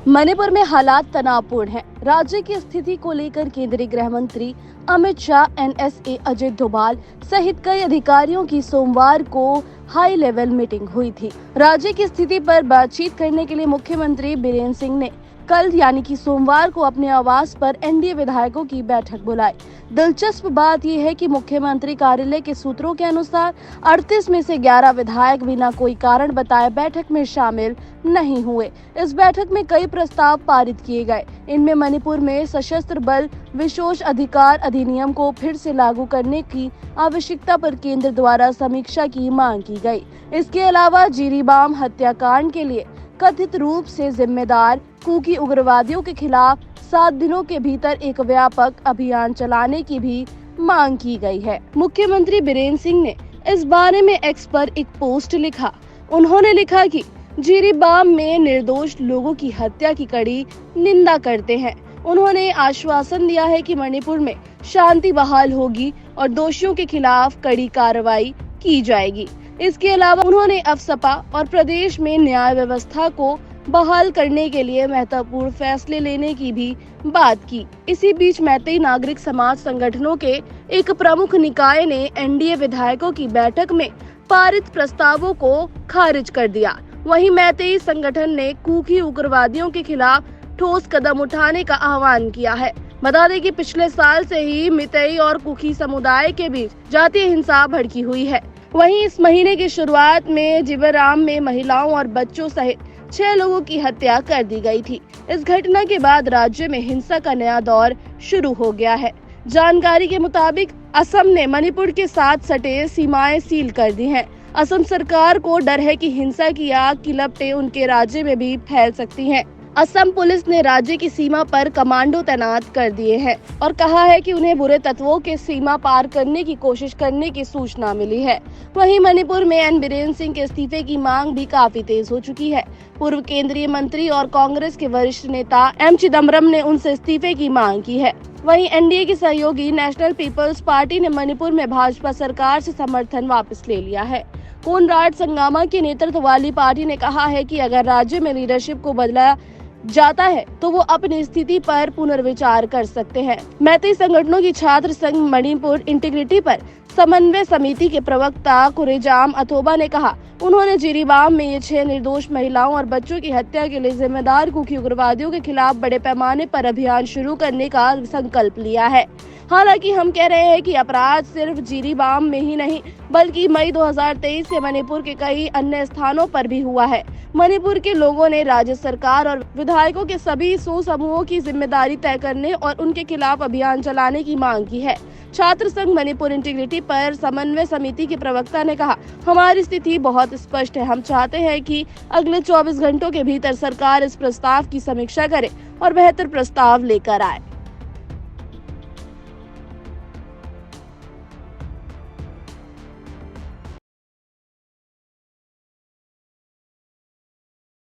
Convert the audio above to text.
मणिपुर में हालात तनावपूर्ण हैं। राज्य की स्थिति को लेकर केंद्रीय गृह मंत्री अमित शाह, NSA अजित डोभाल सहित कई अधिकारियों की सोमवार को हाई लेवल मीटिंग हुई थी। राज्य की स्थिति पर बातचीत करने के लिए मुख्यमंत्री बीरेन सिंह ने कल यानी कि सोमवार को अपने आवास पर NDA विधायकों की बैठक बुलाई। दिलचस्प बात यह है कि मुख्यमंत्री कार्यालय के सूत्रों के अनुसार 38 में से 11 विधायक बिना कोई कारण बताए बैठक में शामिल नहीं हुए। इस बैठक में कई प्रस्ताव पारित किए गए। इनमें मणिपुर में सशस्त्र बल विशेष अधिकार अधिनियम को फिर से लागू करने की आवश्यकता पर केंद्र द्वारा समीक्षा की मांग की गई। इसके अलावा जिरीबाम हत्याकांड के लिए कथित रूप से जिम्मेदार कुकी उग्रवादियों के खिलाफ 7 दिनों के भीतर एक व्यापक अभियान चलाने की भी मांग की गई है। मुख्यमंत्री बीरेन सिंह ने इस बारे में एक्स पर एक पोस्ट लिखा। उन्होंने लिखा कि जिरीबाम में निर्दोष लोगों की हत्या की कड़ी निंदा करते हैं। उन्होंने आश्वासन दिया है कि मणिपुर में शांति बहाल होगी और दोषियों के खिलाफ कड़ी कार्रवाई की जाएगी। इसके अलावा उन्होंने अफसपा और प्रदेश में न्याय व्यवस्था को बहाल करने के लिए महत्वपूर्ण फैसले लेने की भी बात की। इसी बीच मैतेई नागरिक समाज संगठनों के एक प्रमुख निकाय ने NDA विधायकों की बैठक में पारित प्रस्तावों को खारिज कर दिया। वहीं मैतेई संगठन ने कुकी उग्रवादियों के खिलाफ ठोस कदम उठाने का आह्वान किया है। बता दें कि पिछले साल से ही मैतेई और कुकी समुदाय के बीच जातीय हिंसा भड़की हुई है। वहीं इस महीने की शुरुआत में जिरीबाम में महिलाओं और बच्चों सहित 6 लोगों की हत्या कर दी गई थी। इस घटना के बाद राज्य में हिंसा का नया दौर शुरू हो गया है। जानकारी के मुताबिक असम ने मणिपुर के साथ सटे सीमाएं सील कर दी हैं। असम सरकार को डर है कि हिंसा की आग की लपटें उनके राज्य में भी फैल सकती हैं। असम पुलिस ने राज्य की सीमा पर कमांडो तैनात कर दिए हैं और कहा है कि उन्हें बुरे तत्वों के सीमा पार करने की कोशिश करने की सूचना मिली है। वहीं मणिपुर में N बीरेन सिंह के इस्तीफे की मांग भी काफी तेज हो चुकी है। पूर्व केंद्रीय मंत्री और कांग्रेस के वरिष्ठ नेता M चिदम्बरम ने उनसे इस्तीफे की मांग की है। वहीं NDA की सहयोगी नेशनल पीपल्स पार्टी ने मणिपुर में भाजपा सरकार से समर्थन वापस ले लिया है। कोनराड संगमा के नेतृत्व वाली पार्टी ने कहा है कि अगर राज्य में लीडरशिप को बदला जाता है तो वो अपनी स्थिति पर पुनर्विचार कर सकते हैं। मैतेई संगठनों की छात्र संघ मणिपुर इंटीग्रिटी पर समन्वय समिति के प्रवक्ता कुरेजाम अथोबा ने कहा, उन्होंने जिरीबाम में ये 6 निर्दोष महिलाओं और बच्चों की हत्या के लिए जिम्मेदार कुकी उग्रवादियों के खिलाफ बड़े पैमाने पर अभियान शुरू करने का संकल्प लिया है। हालांकि हम कह रहे हैं कि अपराध सिर्फ जिरीबाम में ही नहीं बल्कि मई 2023 से मणिपुर के कई अन्य स्थानों पर भी हुआ है। मणिपुर के लोगों ने राज्य सरकार और विधायकों के सभी 100 समूहों की जिम्मेदारी तय करने और उनके खिलाफ अभियान चलाने की मांग की है। छात्र संघ मणिपुर इंटीग्रिटी पर समन्वय समिति के प्रवक्ता ने कहा, हमारी स्थिति बहुत स्पष्ट है। हम चाहते हैं कि अगले 24 घंटों के भीतर सरकार इस प्रस्ताव की समीक्षा करे और बेहतर प्रस्ताव लेकर आए।